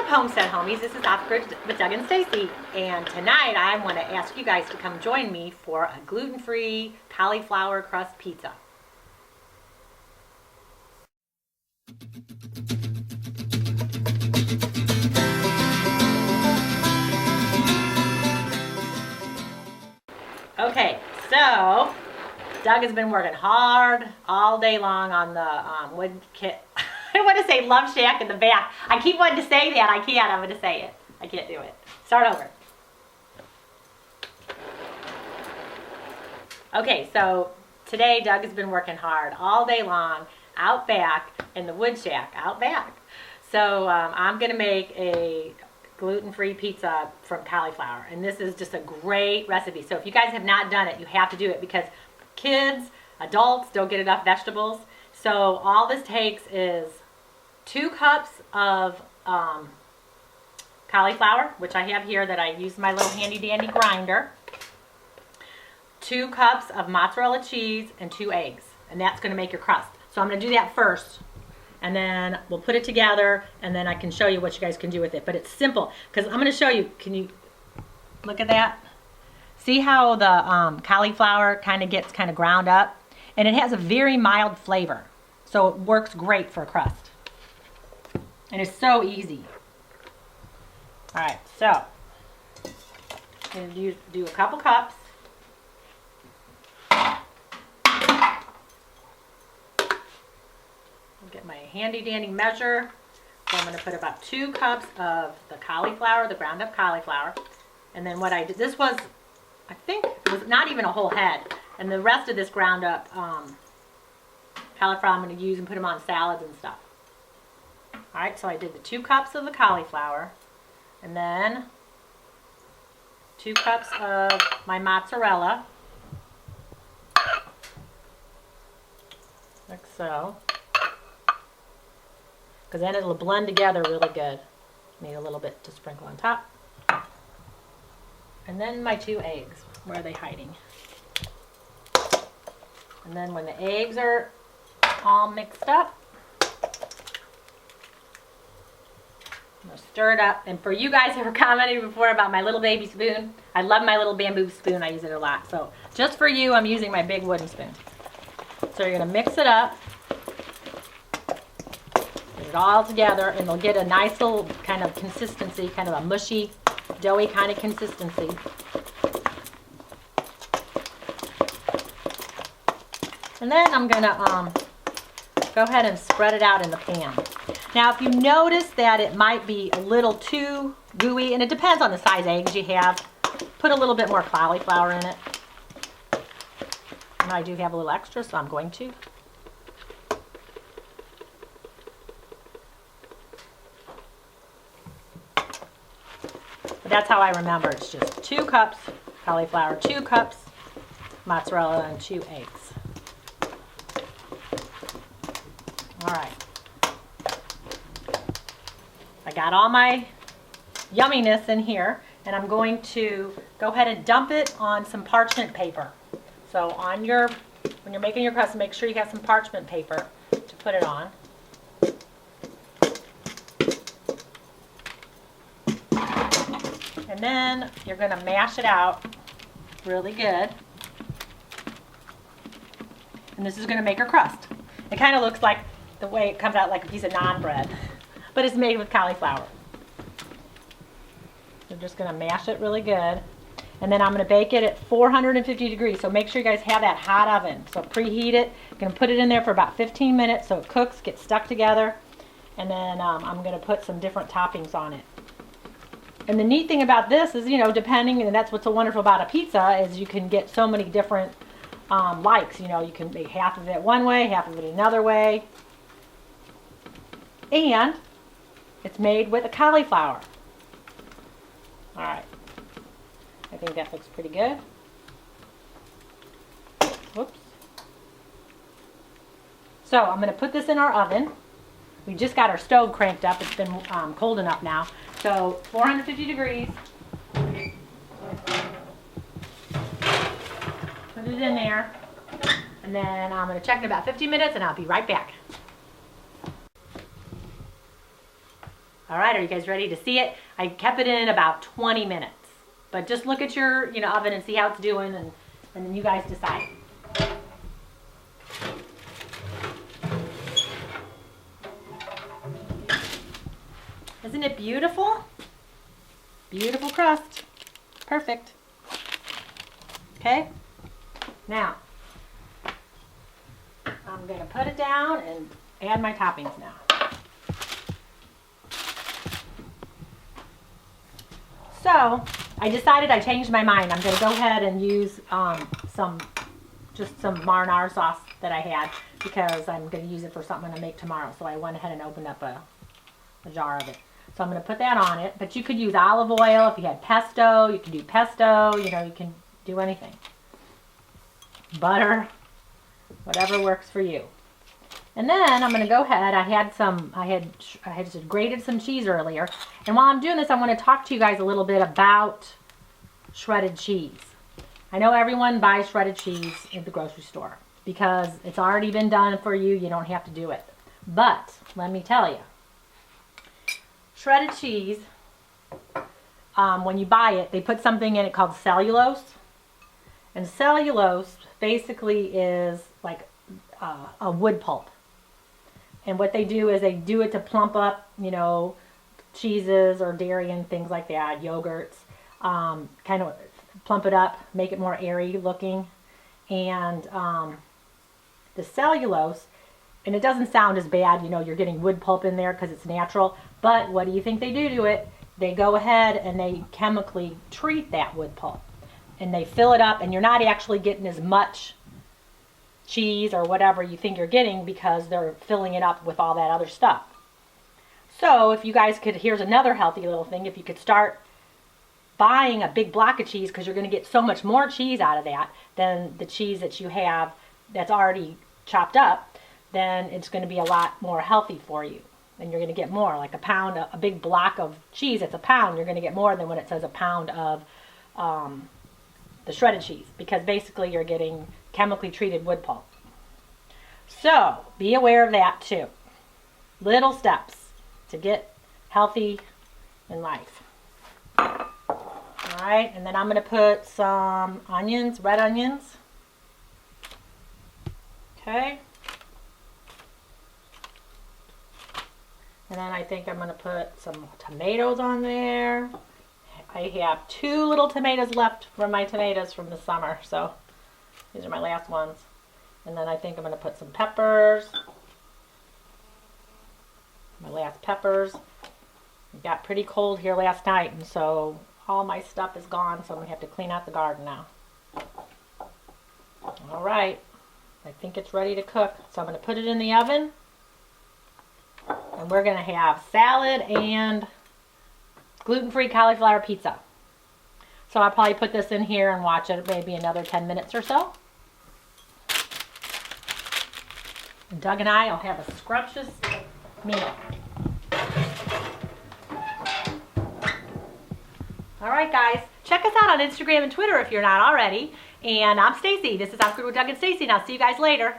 Homestead Homies. This is Off Grid with Doug and Stacy, and tonight I want to ask you guys to come join me for a gluten-free cauliflower crust pizza. Okay, so Doug has been working hard all day long on the wood kit. I want to say Love Shack in the back. I keep wanting to say that. I can't. I'm going to say it. I can't do it. Start over. Okay, so today Doug has been working hard all day long out back in the wood shack out back. So I'm going to make a gluten-free pizza from cauliflower. And this is just a great recipe. So if you guys have not done it, you have to do it because kids, adults don't get enough vegetables. So all this takes is 2 cups of cauliflower, which I have here that I use my little handy dandy grinder, 2 cups of mozzarella cheese, and 2 eggs. And that's going to make your crust. So I'm going to do that first, and then we'll put it together, and then I can show you what you guys can do with it. But it's simple, because I'm going to show you. Can you look at that? See how the cauliflower kind of gets ground up? And it has a very mild flavor. So it works great for a crust. And it's so easy. Alright, so I'm going to do a couple cups. I'll get my handy dandy measure. So I'm going to put about 2 cups of the cauliflower, the ground up cauliflower. And then what I did, this was, I think, it was not even a whole head. And the rest of this ground up cauliflower I'm going to use and put them on salads and stuff. Alright, so I did the 2 cups of the cauliflower, and then 2 cups of my mozzarella, like so, because then it'll blend together really good. Need a little bit to sprinkle on top. And then my 2 eggs. Where are they hiding? And then when the eggs are all mixed up, I'm going to stir it up. And for you guys who were commenting before about my little baby spoon, I love my little bamboo spoon. I use it a lot. So just for you, I'm using my big wooden spoon. So you're going to mix it up. Get it all together, and you'll get a nice little kind of consistency, kind of a mushy, doughy kind of consistency. And then I'm going to go ahead and spread it out in the pan. Now, if you notice that it might be a little too gooey, and it depends on the size eggs you have, put a little bit more cauliflower in it. And I do have a little extra, so I'm going to. But that's how I remember. It's just 2 cups cauliflower, 2 cups mozzarella, and 2 eggs. All right. I got all my yumminess in here, and I'm going to go ahead and dump it on some parchment paper. So when you're making your crust, make sure you have some parchment paper to put it on. And then you're going to mash it out really good. And this is going to make your crust. It kind of looks like the way it comes out, like a piece of naan bread, but it's made with cauliflower. You're just going to mash it really good. And then I'm going to bake it at 450 degrees. So make sure you guys have that hot oven. So preheat it. You're going to put it in there for about 15 minutes so it cooks, gets stuck together. And then I'm going to put some different toppings on it. And the neat thing about this is, depending, and that's what's so wonderful about a pizza, is you can get so many different likes. You can make half of it one way, half of it another way. And it's made with a cauliflower. All right. I think that looks pretty good. Whoops. So I'm going to put this in our oven. We just got our stove cranked up. It's been cold enough now. So 450 degrees. Put it in there. And then I'm going to check in about 15 minutes and I'll be right back. All right, are you guys ready to see it? I kept it in about 20 minutes. But just look at your oven and see how it's doing, and then you guys decide. Isn't it beautiful? Beautiful crust. Perfect. Okay? Now, I'm going to put it down and add my toppings now. So, I decided I changed my mind. I'm going to go ahead and use some marinara sauce that I had because I'm going to use it for something I'm going to make tomorrow. So I went ahead and opened up a jar of it. So I'm going to put that on it. But you could use olive oil if you had pesto. You can do pesto. You can do anything. Butter. Whatever works for you. And then I'm going to go ahead. I had just grated some cheese earlier. And while I'm doing this, I want to talk to you guys a little bit about shredded cheese. I know everyone buys shredded cheese at the grocery store because it's already been done for you. You don't have to do it. But let me tell you, shredded cheese, when you buy it, they put something in it called cellulose. And cellulose basically is like a wood pulp. And what they do is they do it to plump up, cheeses or dairy and things like that, yogurts, kind of plump it up, make it more airy looking. And the cellulose, and it doesn't sound as bad, you're getting wood pulp in there because it's natural. But what do you think they do to it? They go ahead and they chemically treat that wood pulp. And they fill it up, and you're not actually getting as much cheese or whatever you think you're getting because they're filling it up with all that other stuff. So if you guys could, here's another healthy little thing, if you could start buying a big block of cheese, because you're going to get so much more cheese out of that than the cheese that you have that's already chopped up, then it's going to be a lot more healthy for you. And you're going to get more, like a pound, a big block of cheese, it's a pound, you're going to get more than when it says a pound of the shredded cheese, because basically you're getting chemically treated wood pulp. So be aware of that too. Little steps to get healthy in life. Alright, and then I'm going to put some onions, red onions. Okay. And then I think I'm going to put some tomatoes on there. I have 2 little tomatoes left from my tomatoes from the summer, so these are my last ones. And then I think I'm going to put some peppers. My last peppers. It got pretty cold here last night, and so all my stuff is gone, so I'm going to have to clean out the garden now. Alright, I think it's ready to cook, so I'm going to put it in the oven. And we're going to have salad and gluten-free cauliflower pizza. So I'll probably put this in here and watch it maybe another 10 minutes or so. And Doug and I will have a scrumptious meal. Alright guys, check us out on Instagram and Twitter if you're not already. And I'm Stacy. This is Awkward with Doug and Stacy, and I'll see you guys later.